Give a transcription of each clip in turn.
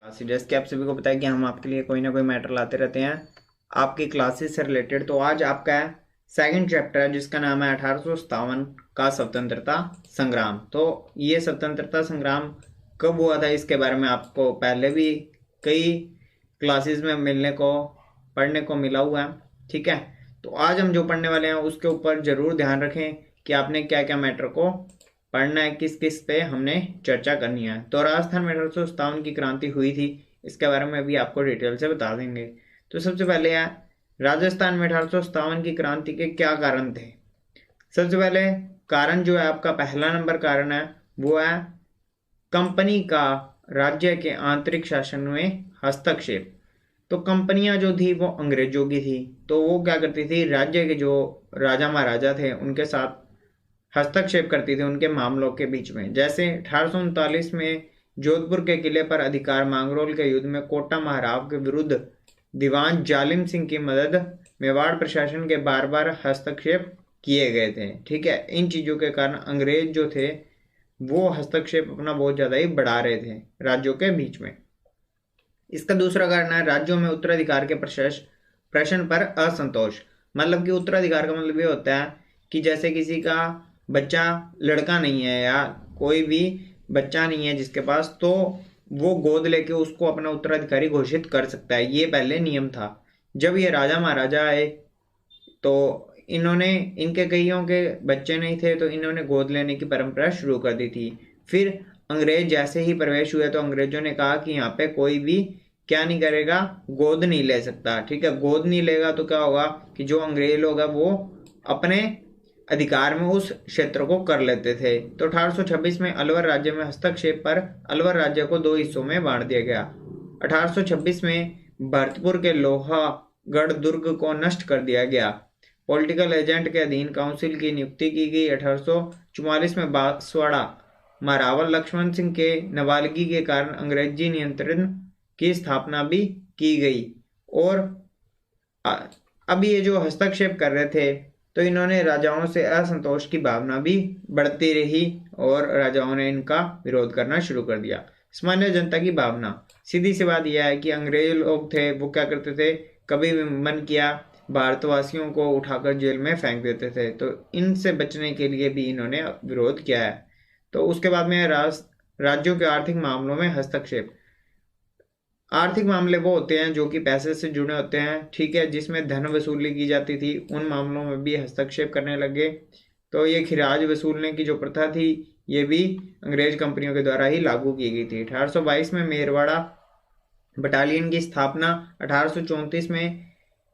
जैसे कि आप सभी को पता है कि हम आपके लिए कोई ना कोई मैटर लाते रहते हैं आपकी क्लासेस से रिलेटेड। तो आज आपका सेकंड चैप्टर है जिसका नाम है 1857 का स्वतंत्रता संग्राम। तो ये स्वतंत्रता संग्राम कब हुआ था इसके बारे में आपको पहले भी कई क्लासेस में मिलने को पढ़ने को मिला हुआ है, ठीक है। तो आज हम जो पढ़ने वाले हैं उसके ऊपर जरूर ध्यान रखें कि आपने क्या क्या मैटर को पढ़ना है, किस किस पे हमने चर्चा करनी है। तो राजस्थान में 1857 की क्रांति हुई थी, इसके बारे में भी आपको डिटेल से बता देंगे। तो सबसे पहले है राजस्थान में 1857 की क्रांति के क्या कारण थे। सबसे पहले कारण जो है आपका पहला नंबर कारण है वो है कंपनी का राज्य के आंतरिक शासन में हस्तक्षेप। तो कंपनियां जो थी वो अंग्रेजों की थी, तो वो क्या करती थी, राज्य के जो राजा महाराजा थे उनके साथ हस्तक्षेप करती थी उनके मामलों के बीच में। जैसे 1839 में जोधपुर के किले पर अधिकार मांगरोल के युद्ध में कोटा महाराव के विरुद्ध दीवान जालिम सिंह की मदद मेवाड़ प्रशासन के बार बार हस्तक्षेप किए गए थे, ठीक है। इन चीजों के कारण अंग्रेज जो थे वो हस्तक्षेप अपना बहुत ज्यादा ही बढ़ा रहे थे राज्यों के बीच में। इसका दूसरा कारण है राज्यों में उत्तराधिकार के प्रश्न पर असंतोष। मतलब कि उत्तराधिकार का मतलब ये होता है कि जैसे किसी का बच्चा लड़का नहीं है या कोई भी बच्चा नहीं है जिसके पास, तो वो गोद लेके उसको अपना उत्तराधिकारी घोषित कर सकता है। ये पहले नियम था। जब ये राजा महाराजा आए तो इन्होंने, इनके कईयों के बच्चे नहीं थे तो इन्होंने गोद लेने की परंपरा शुरू कर दी थी। फिर अंग्रेज जैसे ही प्रवेश हुए तो अंग्रेजों ने कहा कि यहाँ पे कोई भी क्या नहीं करेगा, गोद नहीं ले सकता, ठीक है। गोद नहीं लेगा तो क्या होगा कि जो अंग्रेज लोग है वो अपने अधिकार में उस क्षेत्र को कर लेते थे। तो 1826 में अलवर राज्य में हस्तक्षेप पर अलवर राज्य को दो हिस्सों में बांट दिया गया। 1826 में भरतपुर के लोहागढ़ दुर्ग को नष्ट कर दिया गया। पॉलिटिकल एजेंट के अधीन काउंसिल की नियुक्ति की गई। 1844 में बांसवाड़ा महारावल लक्ष्मण सिंह के नाबालिगी के कारण अंग्रेजी नियंत्रण की स्थापना भी की गई। और अब ये जो हस्तक्षेप कर रहे थे तो इन्होंने राजाओं से असंतोष की भावना भी बढ़ती रही और राजाओं ने इनका विरोध करना शुरू कर दिया। सामान्य जनता की भावना, सीधी सी बात यह है कि अंग्रेज लोग थे वो क्या करते थे, कभी भी मन किया भारतवासियों को उठाकर जेल में फेंक देते थे। तो इनसे बचने के लिए भी इन्होंने विरोध किया है। तो उसके बाद में राज्यों के आर्थिक मामलों में हस्तक्षेप। आर्थिक मामले वो होते हैं जो कि पैसे से जुड़े होते हैं, ठीक है, जिसमें धन वसूली की जाती थी, उन मामलों में भी हस्तक्षेप करने लगे। तो ये खिराज वसूलने की जो प्रथा थी ये भी अंग्रेज कंपनियों के द्वारा ही लागू की गई थी। 1822 में मेरवाड़ा बटालियन की स्थापना। 1834 में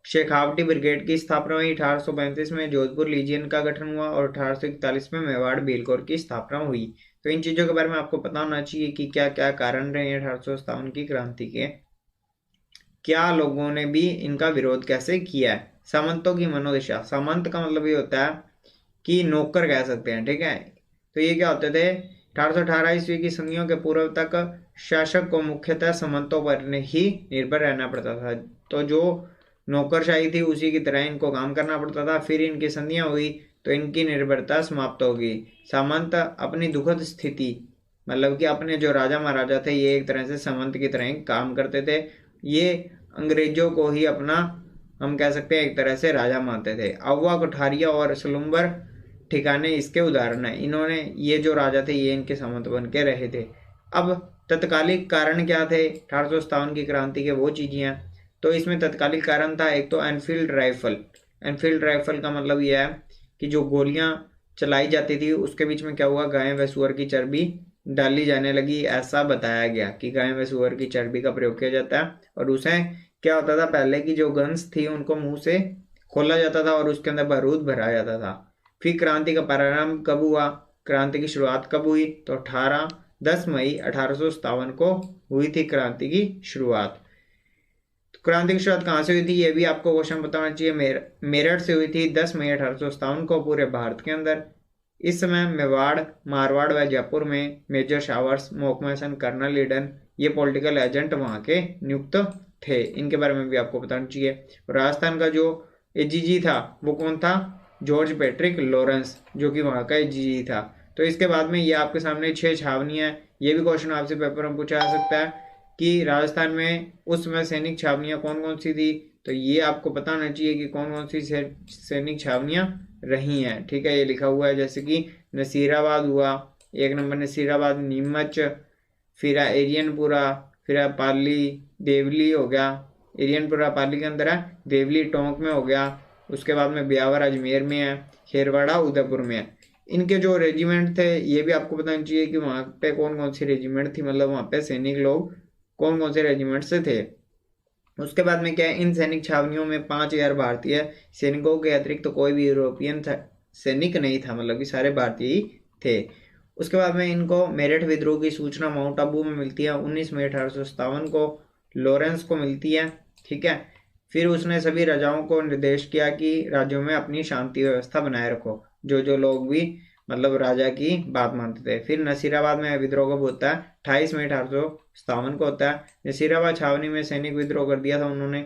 शेखावटी ब्रिगेड की स्थापना हुई। 1835 में जोधपुर लीजियन का गठन हुआ और 1841 में मेवाड़ बेलकोर की स्थापना हुई। तो इन चीजों के बारे में आपको पता होना चाहिए कि क्या क्या कारण रहे 1857 की क्रांति के, क्या लोगों ने भी इनका विरोध कैसे किया है। सामंतों की मनोदशा। सामंत का मतलब ये होता है कि नौकर कह सकते हैं, ठीक है। तो ये क्या होते थे, 1818 ईस्वी की संधियों के पूर्व तक शासक को मुख्यतः सामंतों पर ही निर्भर रहना पड़ता था। तो जो नौकरशाही थी उसी की तरह इनको काम करना पड़ता था। फिर इनकी संधियां हुई तो इनकी निर्भरता समाप्त होगी। सामंत अपनी दुखद स्थिति, मतलब कि अपने जो राजा महाराजा थे ये एक तरह से सामंत की तरह काम करते थे। ये अंग्रेजों को ही अपना, हम कह सकते हैं, एक तरह से राजा मानते थे। अव्वा, कोठारिया और सलुम्बर ठिकाने इसके उदाहरण है। इन्होंने, ये जो राजा थे ये इनके सामंत बन के रहे थे। अब तत्कालिक कारण क्या थे 1857 की क्रांति के, वो चीजें हैं। तो इसमें तत्कालिक कारण था एक तो एनफील्ड राइफल। एनफील्ड राइफल का मतलब यह है कि जो गोलियां चलाई जाती थी उसके बीच में क्या हुआ, गाय व सुअर की चर्बी डाली जाने लगी। ऐसा बताया गया कि गाय व सुअर की चर्बी का प्रयोग किया जाता है। और उसे क्या होता था, पहले की जो गन्स थी उनको मुंह से खोला जाता था और उसके अंदर बारूद भरा जाता था। फिर क्रांति का प्रारंभ कब हुआ, क्रांति की शुरुआत कब हुई, तो 10 मई 1857 को हुई थी क्रांति की शुरुआत। क्रांति की शुरुआत कहाँ से हुई थी ये भी आपको क्वेश्चन बताना चाहिए। मेरठ से हुई थी 10 मई 1857 को पूरे भारत के अंदर। इस समय मेवाड़, मारवाड़ व जयपुर में मेजर शावर्स, मोकमैसन, कर्नल ईडन ये पॉलिटिकल एजेंट वहां के नियुक्त थे। इनके बारे में भी आपको बताना चाहिए। राजस्थान का जो एजीजी था वो कौन था, जॉर्ज पैट्रिक लॉरेंस, जो कि वहां का एजीजी था। तो इसके बाद में ये आपके सामने 6 छावनी है। ये भी क्वेश्चन आपसे पेपर में पूछा जा सकता है कि राजस्थान में उस समय सैनिक छावनियां कौन कौन सी थी, तो ये आपको पता होना चाहिए कि कौन कौन सी सैनिक छावनियां रही हैं। ठीक है, ये लिखा हुआ है, जैसे कि नसीराबाद हुआ, 1 नंबर नसीराबाद, नीमच, फिर एरियनपुरा, फिर पाली, देवली हो गया, एरियनपुरा पाली के अंदर है, देवली टोंक में हो गया, उसके बाद में ब्यावर अजमेर में है, खेरवाड़ा उदयपुर में है। इनके जो रेजिमेंट थे ये भी आपको बताना चाहिए कि वहाँ पे कौन कौन सी रेजिमेंट थी, मतलब वहाँ पे सैनिक लोग कौन कौन से रेजिमेंट से थे। उसके बाद में क्या है, इन सैनिक छावनियों में 5,000 भारतीय सैनिकों के अतिरिक्त तो कोई भी यूरोपियन सैनिक नहीं था, मतलब कि सारे भारतीय ही थे। उसके बाद में इनको मेरठ विद्रोह की सूचना माउंट आबू में मिलती है 19 मई 1857 को, लॉरेंस को मिलती है। ठीक है, फिर उसने सभी राजाओं को निर्देश किया कि राज्यों में अपनी शांति व्यवस्था बनाए रखो, जो लोग भी मतलब राजा की बात मानते थे। फिर नसीराबाद में विद्रोह कब होता है, 28 मई 1857 को होता है। नसीराबाद छावनी में सैनिक विद्रोह कर दिया था उन्होंने।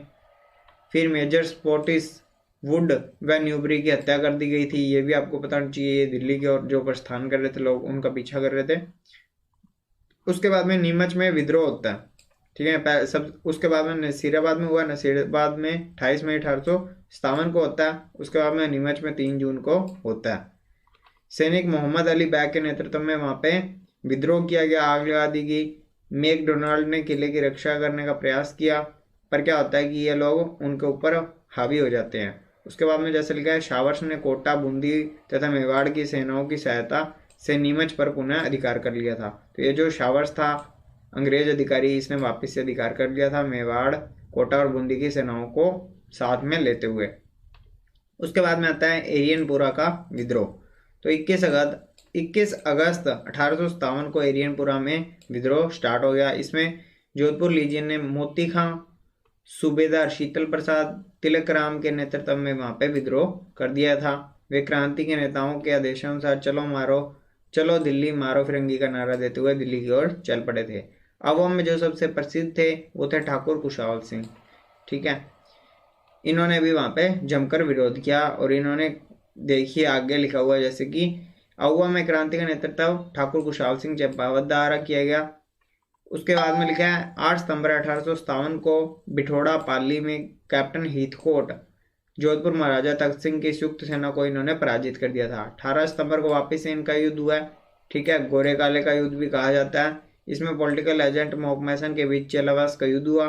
फिर मेजर स्पॉटिस वुड व न्यूबरी की हत्या कर दी गई थी, ये भी आपको पता चाहिए। दिल्ली की ओर जो प्रस्थान कर रहे थे लोग, उनका पीछा कर रहे थे। उसके बाद में नीमच में विद्रोह होता है। ठीक है, सब उसके बाद में नसीराबाद में हुआ, नसीराबाद में 28 मई 1857 को होता है। उसके बाद में नीमच में 3 जून को होता है। सैनिक मोहम्मद अली बैग के नेतृत्व में वहां पे विद्रोह किया गया, आग लगा दी गई। मैकडोनाल्ड ने किले की रक्षा करने का प्रयास किया, पर क्या होता है कि ये लोग उनके ऊपर हावी हो जाते हैं। उसके बाद में जैसे लिखा है, शावर्स ने कोटा, बूंदी तथा मेवाड़ की सेनाओं की सहायता से नीमच पर पुनः अधिकार कर लिया था। तो ये जो शावर्स था अंग्रेज अधिकारी, इसने वापस से अधिकार कर लिया था मेवाड़, कोटा और बूंदी की सेनाओं को साथ में लेते हुए। उसके बाद में आता है एरियनपुरा का विद्रोह। तो 21 अगस्त 1857 को एरियनपुरा में विद्रोह स्टार्ट हो गया। इसमें जोधपुर लीजियन ने मोती खां, सूबेदार शीतल प्रसाद तिलकराम के नेतृत्व में वहां पे विद्रोह कर दिया था। वे क्रांति के नेताओं के आदेशानुसार चलो मारो, चलो दिल्ली मारो फिरंगी का नारा देते हुए दिल्ली की ओर चल पड़े थे। अवाम में जो सबसे प्रसिद्ध थे वो थे ठाकुर कुशावल सिंह। ठीक है, इन्होंने भी वहां पे जमकर विरोध किया। और इन्होंने देखिए आगे लिखा हुआ है, जैसे कि अहुआ में क्रांति का नेतृत्व ठाकुर कुशाल सिंह चंपावत द्वारा किया गया। उसके बाद में लिखा है 8 सितंबर 1857 को बिठोड़ा पाली में कैप्टन हीथकोट, जोधपुर महाराजा तख्त सिंह की संयुक्त सेना को इन्होंने पराजित कर दिया था। 18 सितंबर को वापस से इनका युद्ध हुआ है। ठीक है, गोरे काले का युद्ध भी कहा जाता है। इसमें पॉलिटिकल एजेंट मोकमैसन के बीच चेलावास का युद्ध हुआ।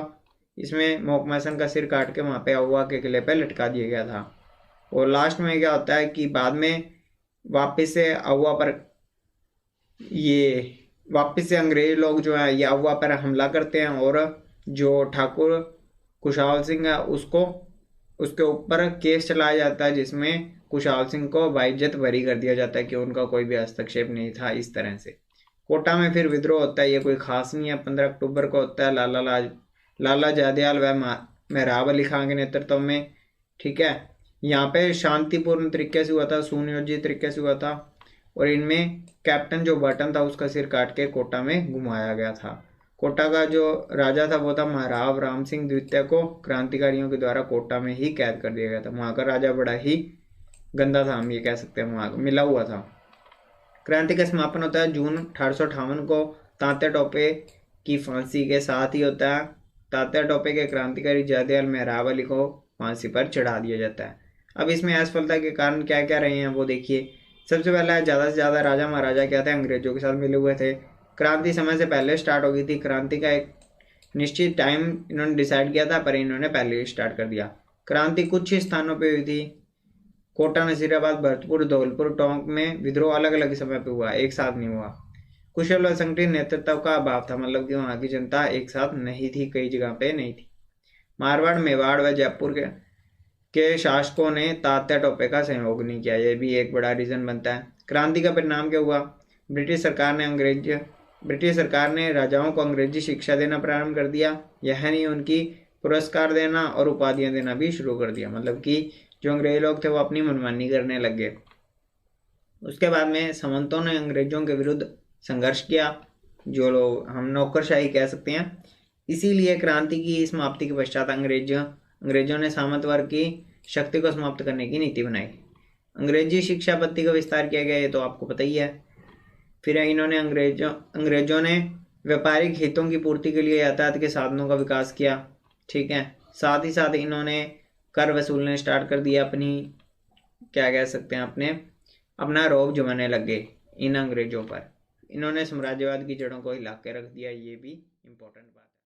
इसमें मोकमैसन का सिर काट के वहां पे अहुआ के किले पे लटका दिया गया था। और लास्ट में क्या होता है कि बाद में वापस से अहुआ पर वापस से अंग्रेज लोग जो है ये अहुआ पर हमला करते हैं, और जो ठाकुर कुशाल सिंह है उसके ऊपर केस चलाया जाता है, जिसमें कुशाल सिंह को बाइज्जत बरी कर दिया जाता है कि उनका कोई भी हस्तक्षेप नहीं था। इस तरह से कोटा में फिर विद्रोह होता है, ये कोई खास नहीं है। 15 अक्टूबर को होता है, लाला जादयाल व मेहराब अली खां के नेतृत्व में। ठीक है, यहाँ पे शांतिपूर्ण तरीके से हुआ था, सुनियोजित तरीके से हुआ था। और इनमें कैप्टन जो बटन था उसका सिर काट के कोटा में घुमाया गया था। कोटा का जो राजा था वो था महाराव राम सिंह द्वितीय को क्रांतिकारियों के द्वारा कोटा में ही कैद कर दिया गया था। वहाँ का राजा बड़ा ही गंदा था, हम ये कह सकते हैं, वहाँ मिला हुआ था। क्रांति का समापन होता है जून 1858 को तात्या टोपे की फांसी के साथ ही होता है। तात्या टोपे के क्रांतिकारी जादयाल मेहराब अली को फांसी पर चढ़ा दिया जाता है। अब इसमें असफलता के कारण क्या क्या रहे हैं वो देखिए। सबसे पहला, ज़्यादा से ज़्यादा राजा महाराजा क्या थे, अंग्रेजों के साथ मिले हुए थे। क्रांति समय से पहले स्टार्ट हो गई थी। क्रांति का एक निश्चित टाइम इन्होंने डिसाइड किया था, पर इन्होंने पहले ही स्टार्ट कर दिया। क्रांति कुछ ही स्थानों पर हुई थी। कोटा, नसीराबाद, भरतपुर, धौलपुर, टोंक में विद्रोह अलग अलग समय पे हुआ, एक साथ नहीं हुआ। कुशल और संगठित नेतृत्व का अभाव था, मतलब कि वहाँ की जनता एक साथ नहीं थी, कई जगह पे नहीं थी। मारवाड़, मेवाड़ व जयपुर के शासकों ने तात्या टोपे का सहयोग नहीं किया, यह भी एक बड़ा रीजन बनता है। क्रांति का परिणाम क्या हुआ, ब्रिटिश सरकार ने राजाओं को अंग्रेजी शिक्षा देना प्रारंभ कर दिया। यह नहीं, उनकी पुरस्कार देना और उपाधियां देना भी शुरू कर दिया, मतलब कि जो अंग्रेज लोग थे वो अपनी मनमानी करने लग गए। उसके बाद में सामंतों ने अंग्रेजों के विरुद्ध संघर्ष किया, जो लोग हम नौकरशाही कह सकते हैं। इसीलिए क्रांति की समाप्ति के पश्चात अंग्रेजों ने सामंत वर्ग की शक्ति को समाप्त करने की नीति बनाई। अंग्रेजी शिक्षा पद्धति का विस्तार किया गया, ये तो आपको पता ही है। फिर इन्होंने अंग्रेजों ने व्यापारिक हितों की पूर्ति के लिए यातायात के साधनों का विकास किया। ठीक है, साथ ही साथ इन्होंने कर वसूलने स्टार्ट कर दिया, अपनी क्या कह सकते हैं, अपना रौब जमाने लगे इन अंग्रेजों पर। इन्होंने साम्राज्यवाद की जड़ों को हिला के रख दिया, ये भी इम्पोर्टेंट बात।